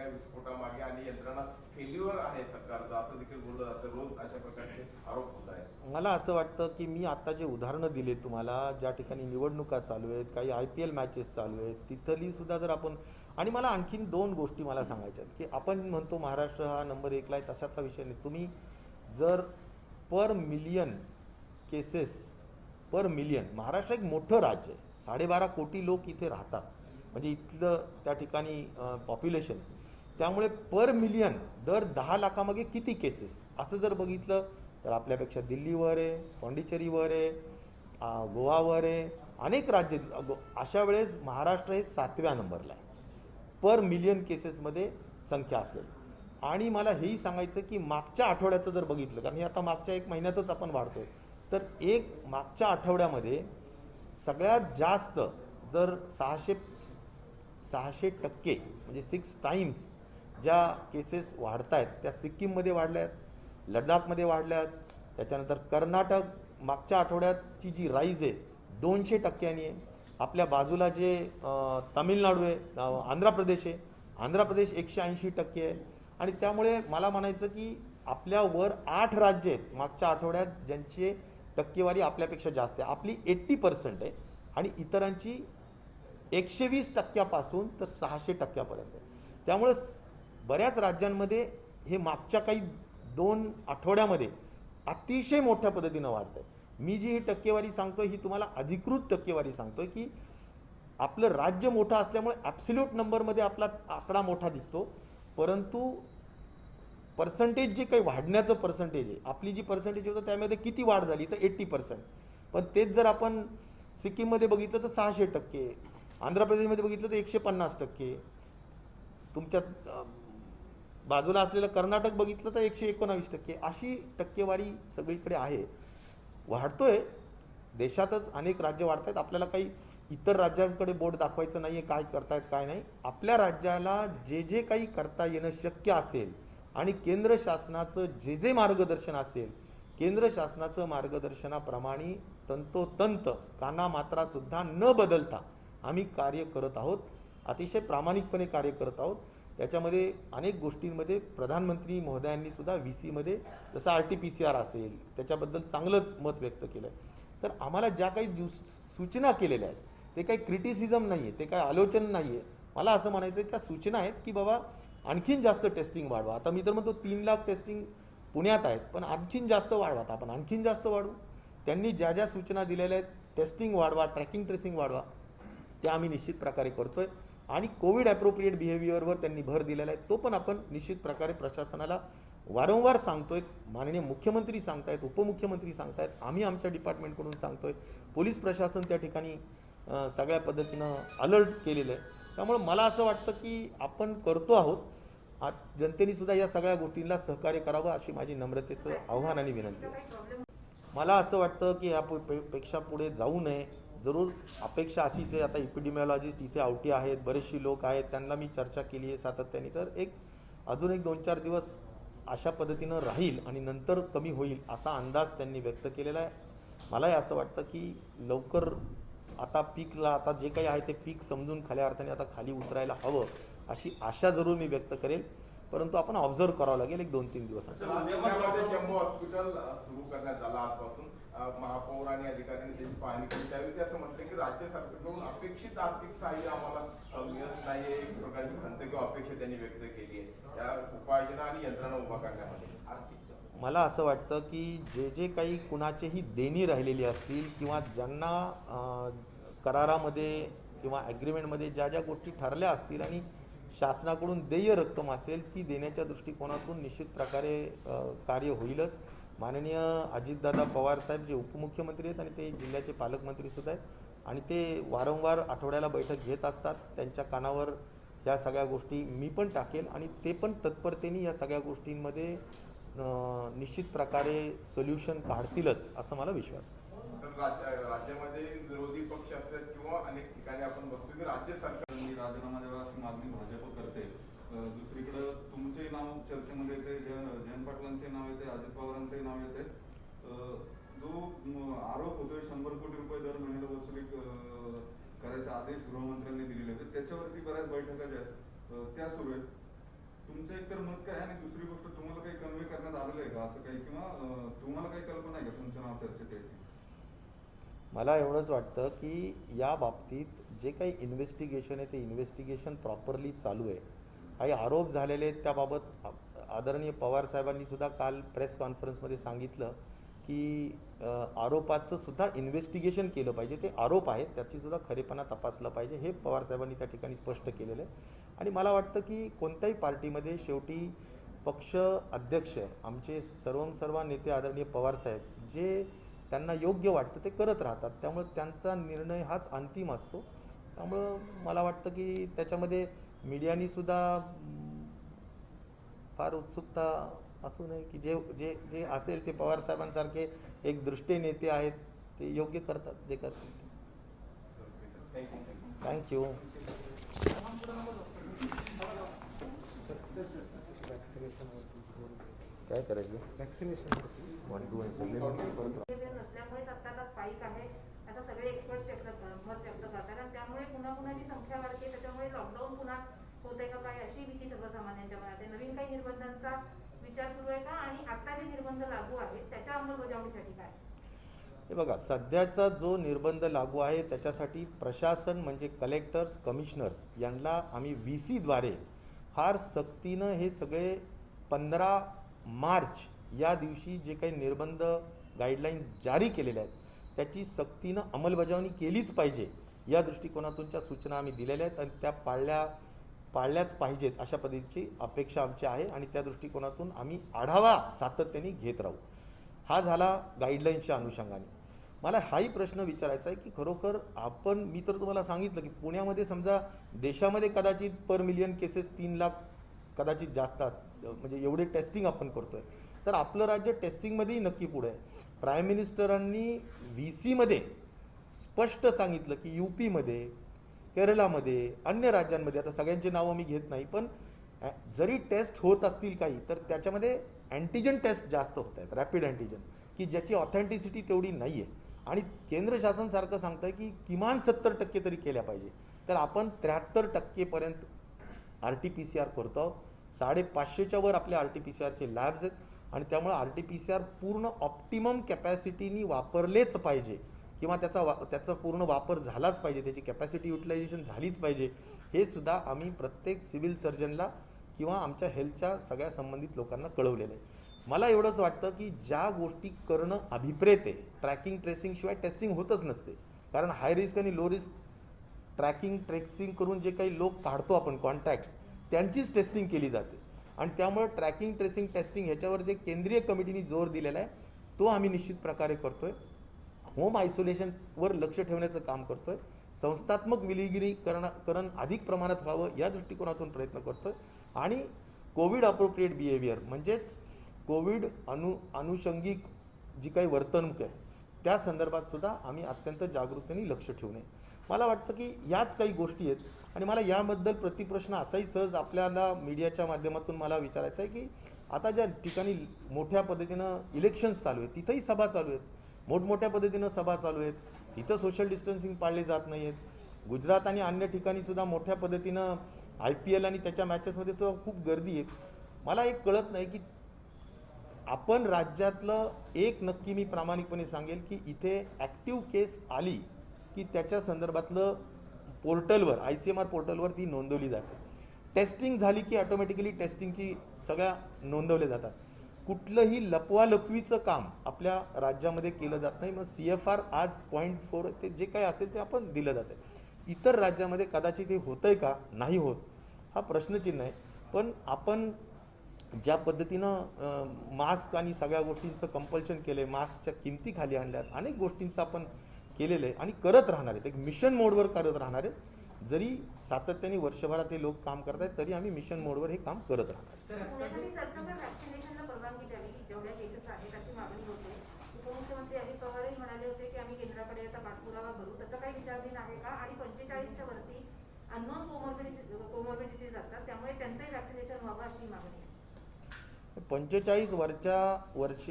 विस्फोटामागे आणि यंत्रणा फेल्युअर आहे सरकारचं असं देखील बोललं जातं. रोज अशा प्रकारचे आरोप होत आहेत. मला असं वाटतं की मी आता जे उदाहरणं दिले तुम्हाला, ज्या ठिकाणी निवडणुका चालू आहेत, काही IPL मॅचेस चालू आहेत, तिथली सुद्धा जर आपण, आणि मला आणखीन दोन गोष्टी मला सांगायच्या आहेत की आपण म्हणतो महाराष्ट्र हा नंबर 1ला आहे, तशातला विषय नाही. तुम्ही जर पर मिलियन केसेस, पर मिलियन, महाराष्ट्र एक मोठं राज्य आहे, 12.5 कोटी लोक इथे राहतात, म्हणजे इथलं त्या ठिकाणी पॉप्युलेशन. त्यामुळे पर मिलियन दर 10 लाखामागे किती केसेस असं जर बघितलं तर आपल्यापेक्षा दिल्लीवर आहे, पाँडिचेरीवर आहे, गोवावर आहे, अनेक राज्य. अशा वेळेस महाराष्ट्र हे 7व्या नंबरला आहे पर मिलियन केसेसमध्ये संख्या असेल. आणि मला हेही सांगायचं की मागच्या आठवड्याचं जर बघितलं, कारण हे आता मागच्या 1 महिन्यातच आपण वाढतोय, तर मागच्या आठवड्यामध्ये सगळ्यात जास्त जर 600% म्हणजे 6 टाइम्स ज्या केसेस वाढत आहेत त्या सिक्कीममध्ये वाढल्या आहेत, लडाखमध्ये वाढल्या आहेत. त्याच्यानंतर कर्नाटक मागच्या आठवड्याची जी राईज आहे 200% आहे. आपल्या बाजूला जे तामिळनाडू आहे, आंध्र प्रदेश आहे, आंध्र प्रदेश 180% आहे. आणि त्यामुळे मला म्हणायचं की आपल्यावर 8 राज्य आहेत मागच्या आठवड्यात ज्यांची टक्केवारी आपल्यापेक्षा जास्त आहे. आपली 80% आहे आणि इतरांची 120%पासून तर 600%पर्यंत आहे. त्यामुळे बऱ्याच राज्यांमध्ये हे मागच्या काही 2 आठवड्यामध्ये अतिशय मोठ्या पद्धतीनं वाढत आहे. मी जी ही टक्केवारी सांगतोय ही तुम्हाला अधिकृत टक्केवारी सांगतोय की आपलं राज्य मोठं असल्यामुळे ॲब्सोल्यूट नंबरमध्ये आपला आकडा मोठा दिसतो, परंतु पर्सेंटेज जे काही वाढण्याचं पर्सेंटेज आहे, आपली जी पर्सेंटेज होतं त्यामध्ये किती वाढ झाली तर 80%. पण तेच जर आपण सिक्कीममध्ये बघितलं तर 600%, आंध्र प्रदेशमध्ये बघितलं तर 150%, तुमच्या बाजूला असलेलं कर्नाटक बघितलं तर 119%. अशी टक्केवारी सगळीकडे आहे, वाढतोय. देशातच अनेक राज्य वाढत आहेत. आपल्याला काही इतर राज्यांकडे बोट दाखवायचं नाही आहे काय करतायत काय नाही. आपल्या राज्याला जे जे काही करता येणं शक्य असेल आणि केंद्र शासनाचं जे जे मार्गदर्शन असेल, केंद्र शासनाचं मार्गदर्शनाप्रमाणे तंतोतंत कानामात्रासुद्धा न बदलता आम्ही कार्य करत आहोत, अतिशय प्रामाणिकपणे कार्य करत आहोत. त्याच्यामध्ये अनेक गोष्टींमध्ये प्रधानमंत्री महोदयांनी सुद्धा VCमध्ये जसं RT-PCR असेल त्याच्याबद्दल चांगलंच मत व्यक्त केलं आहे. तर आम्हाला ज्या काही सूचना केलेल्या आहेत ते काही क्रिटिसिझम नाही आहे, ते काही आलोचन नाही आहे. मला असं म्हणायचं आहे त्या सूचना आहेत की बाबा आणखीन जास्त टेस्टिंग वाढवा. आता मी तर म्हणतो 3 लाख टेस्टिंग पुण्यात आहेत, पण आणखीन जास्त वाढवा. आता आपण आणखीन जास्त वाढवू. त्यांनी ज्या ज्या सूचना दिलेल्या आहेत, टेस्टिंग वाढवा, ट्रॅकिंग ट्रेसिंग वाढवा, त्या आम्ही निश्चित प्रकारे करतोय. आणि कोविड ॲप्रोप्रिएट बिहेवियरवर त्यांनी भर दिलेला आहे, तो पण आपण निश्चित प्रकारे प्रशासनाला वारंवार सांगतोय. माननीय मुख्यमंत्री सांगतायत, उपमुख्यमंत्री सांगतायत, आम्ही आमच्या डिपार्टमेंटकडून सांगतोय, पोलीस प्रशासन त्या ठिकाणी सगळ्या पद्धतीनं अलर्ट केलेलं आहे. त्यामुळे मला असं वाटतं की आपण करतो आहोत. जनतेने सुद्धा या सगळ्या गोष्टींना सहकार्य करावं अशी माझी नम्रतेचं आव्हान आणि विनंती आहे. मला असं वाटतं की यापेक्षा पुढे जाऊ नये. जरूर अपेक्षा अशीच आहे. आता इपिडेमिओलॉजिस्ट इथे आवटी आहेत, बरेचशी लोक आहेत, त्यांना मी चर्चा केली आहे सातत्याने. तर अजून 2-4 दिवस अशा पद्धतीनं राहील आणि नंतर कमी होईल असा अंदाज त्यांनी व्यक्त केलेला आहे. मलाही असं वाटतं की लवकर आता पीकला, आता जे काही आहे ते पीक समजून खऱ्या अर्थाने आता खाली उतरायला हवं अशी आशा जरूर मी व्यक्त करेल. परंतु आपण ऑब्झर्व करावं लागेल 1-2-3 दिवसांनी. जम्बो हॉस्पिटल सुरू करण्यात आलं आजपासून. महापौर आणि अधिकाऱ्यांनी त्याची पाहणी केली. त्यावेळी ते असं म्हटलं की राज्य सरकारकडून अपेक्षित आर्थिक सहाय्य आम्हाला मिळत नाही. एक प्रकारची खंत किंवा अपेक्षा त्यांनी व्यक्त केली आहे त्या उपाययोजना आणि यंत्रणा उभा करण्यामध्ये. मला असं वाटतं की जे जे काही कुणाचेही देणी राहिलेली असतील किंवा ज्यांना करारामध्ये किंवा ॲग्रीमेंटमध्ये ज्या ज्या गोष्टी ठरल्या असतील आणि शासनाकडून देय रक्कम असेल ती देण्याच्या दृष्टिकोनातून निश्चित प्रकारे कार्य होईलच. माननीय अजितदादा पवार साहेब जे उपमुख्यमंत्री आहेत आणि ते जिल्ह्याचे पालकमंत्रीसुद्धा आहेत आणि ते वारंवार आठवड्याला बैठक घेत असतात. त्यांच्या कानावर ह्या सगळ्या गोष्टी मी पण टाकेल आणि ते पण तत्परतेने या सगळ्या गोष्टींमध्ये निश्चित प्रकारे सोल्युशन काढतीलच असं मला विश्वास आहे. राज्यामध्ये विरोधी पक्ष असतात किंवा अनेक ठिकाणी आपण बघतो की राज्य सरकारने राजीनामा द्यावा अशी मागणी भाजप करते. दुसरीकडे तुमचे नाव चर्चेमध्ये येते, जयंत पाटलांचे नाव येते, अजित पवारांचे नाव येते. जो आरोप होतोय 100 कोटी रुपये दर महिन्याला वसुली करायचे आदेश गृहमंत्र्यांनी दिलेले होते, त्याच्यावरती बऱ्याच बैठका ज्या आहेत त्या सुरू आहेत. तुमचं एकतर मत काय आहे आणि दुसरी गोष्ट तुम्हाला काही कन्वे करण्यात आलेलं आहे का असं काही, किंवा तुम्हाला काही कल्पना आहे का तुमचं नाव चर्चेत आहे? मला एवढंच वाटतं की या बाबतीत जे काही इन्व्हेस्टिगेशन आहे ते इन्व्हेस्टिगेशन प्रॉपरली चालू आहे. काही आरोप झालेले आहेत त्याबाबत आदरणीय पवार साहेबांनी सुद्धा काल प्रेस कॉन्फरन्समध्ये सांगितलं की आरोपाचं सुद्धा इन्व्हेस्टिगेशन केलं पाहिजे. ते आरोप आहेत त्याची सुद्धा खरेपणा तपासला पाहिजे हे पवार साहेबांनी त्या ठिकाणी स्पष्ट केलेलं आहे. आणि मला वाटतं की कोणत्याही पार्टीमध्ये शेवटी पक्ष अध्यक्ष आमचे सर्व नेते आदरणीय पवारसाहेब जे त्यांना योग्य वाटतं ते करत राहतात. त्यामुळे त्यांचा निर्णय हाच अंतिम असतो. त्यामुळं मला वाटतं की त्याच्यामध्ये मीडियानी सुद्धा फार उत्सुकता असू नये की जे जे जे असेल ते पवारसाहेबांसारखे एक दृष्टी नेते आहेत ते योग्य करतात जे करतात. थँक्यू. काय करायचं वॅक्सिनेशन नसल्यामुळेच आता स्पाईक आहे असं सगळे एक्सपर्ट मत व्यक्त करतात आणि त्यामुळे पुन्हा जी संख्या वाढते त्याच्यामुळे लॉकडाऊन पुन्हा होतंय का काय अशी भीती सर्वसामान्यांच्या मनात आहे. नवीन काही निर्बंधांचा विचार सुरू आहे का आणि आता जे निर्बंध लागू आहेत त्याच्या अंमलबजावणीसाठी काय? हे बघा सध्याचा जो निर्बंध लागू आहे त्याच्यासाठी प्रशासन म्हणजे कलेक्टर्स कमिशनर्स यांना आम्ही VC द्वारे फार सक्तीनं हे सगळे 15 मार्च या दिवशी जे काही निर्बंध गाईडलाईन्स जारी केलेल्या आहेत त्याची सक्तीनं अंमलबजावणी केलीच पाहिजे या दृष्टिकोनातूनच्या सूचना आम्ही दिलेल्या आहेत आणि त्या पाळल्याच पाहिजेत अशा पद्धतीची अपेक्षा आमची आहे आणि त्या दृष्टिकोनातून आम्ही आढावा सातत्याने घेत राहू. हा झाला गाईडलाईन्सच्या अनुषंगाने. मला हाही प्रश्न विचारायचा आहे की खरोखर मी तर तुम्हाला सांगितलं की पुण्यामध्ये समजा देशामध्ये कदाचित पर मिलियन केसेस 3 लाख कदाचित जास्त म्हणजे एवढे टेस्टिंग आपण करतोय तर आपलं राज्य टेस्टिंगमध्येही नक्की पुढे आहे. प्राईम मिनिस्टरांनी VCमध्ये स्पष्ट सांगितलं की UPमध्ये केरळमध्ये अन्य राज्यांमध्ये आता सगळ्यांची नावं मी घेत नाही पण जरी टेस्ट होत असतील काही तर त्याच्यामध्ये अँटीजन टेस्ट जास्त होत आहेत रॅपिड अँटीजन की ज्याची ऑथेंटिसिटी तेवढी नाही आहे आणि केंद्र शासन सारखं सांगतं की किमान 70% तरी केल्या पाहिजे. तर आपण 73% RT-PCR करतो आहोत. 550च्या वर आपल्या RT-PCRचे लॅब्स आहेत आणि त्यामुळे RT-PCR पूर्ण ऑप्टिमम कॅपॅसिटीनी वापरलेच पाहिजे किंवा त्याचा पूर्ण वापर झालाच पाहिजे, त्याची कॅपॅसिटी युटिलायझेशन झालीच पाहिजे. हे सुद्धा आम्ही प्रत्येक सिव्हिल सर्जनला किंवा आमच्या हेल्थच्या सगळ्या संबंधित लोकांना कळवलेलं आहे. मला एवढंच वाटतं की ज्या गोष्टी करणं अभिप्रेत आहे ट्रॅकिंग ट्रेसिंगशिवाय टेस्टिंग होतच नसते. कारण हाय रिस्क आणि लो रिस्क ट्रेसिंग करून जे काही लोक काढतो आपण कॉन्टॅक्ट्स त्यांचीच टेस्टिंग केली जाते आणि त्यामुळे ट्रॅकिंग ट्रेसिंग टेस्टिंग ह्याच्यावर जे केंद्रीय कमिटीने जोर दिलेला आहे तो आम्ही निश्चित प्रकारे करतोय. होम आयसोलेशनवर लक्ष ठेवण्याचं काम करतोय. संस्थात्मक विलगीकरण अधिक प्रमाणात व्हावं या दृष्टिकोनातून प्रयत्न करतोय आणि कोविड अप्रोप्रिएट बिहेवियर म्हणजेच कोविड अनुषंगिक जी काही वर्तणूक आहे त्या संदर्भात सुद्धा आम्ही अत्यंत जागरूकतेने लक्ष ठेवू नये. मला वाटतं की याच काही गोष्टी आहेत आणि मला याबद्दल प्रतिप्रश्न असाही सहज आपल्याला मीडियाच्या माध्यमातून मला विचारायचं आहे की आता ज्या ठिकाणी मोठ्या पद्धतीनं इलेक्शन्स चालू आहेत तिथंही सभा चालू आहेत, मोठमोठ्या पद्धतीनं सभा चालू आहेत, तिथं सोशल डिस्टन्सिंग पाळले जात नाही आहेत. गुजरात आणि अन्य ठिकाणी सुद्धा मोठ्या पद्धतीनं IPL आणि त्याच्या मॅचेसमध्ये सुद्धा खूप गर्दी आहे. मला एक कळत नाही की आपण राज्यातलं एक नक्की मी प्रामाणिकपणे सांगेल की इथे ॲक्टिव्ह केस आली की त्याच्या संदर्भातलं पोर्टलवर ICMR पोर्टलवर ती नोंदवली जाते. टेस्टिंग झाली की ऑटोमॅटिकली टेस्टिंगची सगळ्या नोंदवल्या जातात. कुठलंही लपवालपवीचं काम आपल्या राज्यामध्ये केलं जात नाही. मग CFR आज 0.4 ते जे काही असेल ते आपण दिलं जातं. इतर राज्यामध्ये कदाचित हे होतंय का नाही होत हा प्रश्नचिन्ह आहे. पण आपण ज्या पद्धतीनं मास्क आणि सगळ्या गोष्टींचं कंपल्शन केलं आहे, मास्कच्या किमती खाली आणल्यात, अनेक गोष्टींचं आपण केलेलं आहे आणि करत राहणार आहेत. एक मिशन मोडवर करत राहणार आहेत. जरी सातत्याने वर्षभरात हे लोक काम करत आहेत तरी आम्ही मिशन मोडवर हे काम करत राहणार. पुण्यासाठी सरसकट व्हॅक्सिनेशनला परवानगी द्यावी जेवढ्या केसेस आहेत अशी मागणी होते. उपमुख्यमंत्री अजित पवारही म्हणाले होते की आम्ही केंद्राकडे याचा पाठपुरावा करू. त्याचा काही विचारधीन आहे का? आणि 45च्या वरती अननोन कोमॉर्बिडिटीज असतात त्यामुळे त्यांचंही व्हॅक्सिनेशन व्हावं अशी मागणी आहे. 45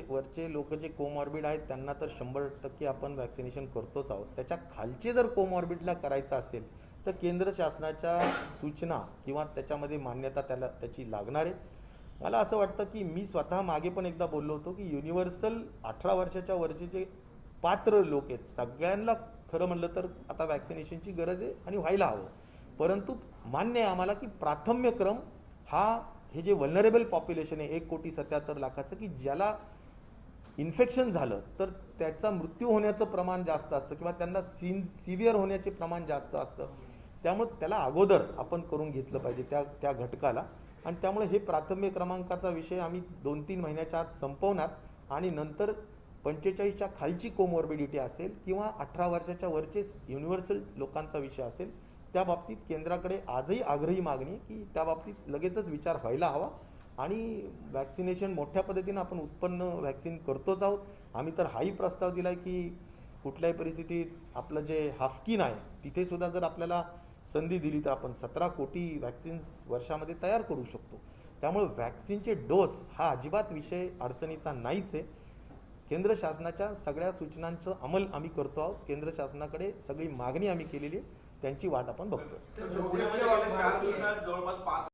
वरचे लोक जे कोमॉर्बिड आहेत त्यांना तर 100% आपण वॅक्सिनेशन करतोच आहोत. त्याच्या खालचे जर कोमॉर्बिडला करायचं असेल तर केंद्र शासनाच्या सूचना किंवा त्याच्यामध्ये मान्यता त्याची लागणार आहे. मला असं वाटतं की मी स्वतः मागे पण एकदा बोललो होतो की युनिव्हर्सल 18 वर्षाच्या वरचे जे पात्र लोक आहेत सगळ्यांना खरं म्हणलं तर आता वॅक्सिनेशनची गरज आहे आणि व्हायला हवं. परंतु मान्य आहे आम्हाला की प्राथम्यक्रम हे जे वल्नरेबल पॉप्युलेशन आहे 1,77,00,000 की ज्याला इन्फेक्शन झालं तर त्याचा मृत्यू होण्याचं प्रमाण जास्त असतं किंवा त्यांना सिव्हिअर होण्याचे प्रमाण जास्त असतं. त्यामुळे त्याला अगोदर आपण करून घेतलं पाहिजे त्या घटकाला. आणि त्यामुळे हे प्राथम्य क्रमांकाचा विषय आम्ही 2-3 महिन्याच्या आत संपवणार आणि नंतर 45च्या खालची कोमॉर्बिडिटी असेल किंवा 18 वर्षाच्या वरचे युनिव्हर्सल लोकांचा विषय असेल त्या बाबतीत केंद्राकडे आजही आग्रही मागणी की त्या बाबतीत लगेचच विचार व्हायला हवा. आणि वॅक्सिनेशन मोठ्या पद्धतीनं आपण उत्पन्न वॅक्सिन करतोच आहोत. आम्ही तर हाही प्रस्ताव दिला आहे की कुठल्याही परिस्थितीत आपलं जे हाफकिन आहे तिथे सुद्धा जर आपल्याला संधी दिली तर आपण 17 कोटी वॅक्सिन्स वर्षामध्ये तयार करू शकतो. त्यामुळे वॅक्सिनचे डोस हा अजिबात विषय अडचणीचा नाहीच आहे. केंद्र शासनाच्या सगळ्या सूचनांचं अंमल आम्ही करतो आहोत. केंद्र शासनाकडे सगळी मागणी आम्ही केलेली आहे, त्यांची वाट आपण बघतो. 4 दिवसात जवळपास 5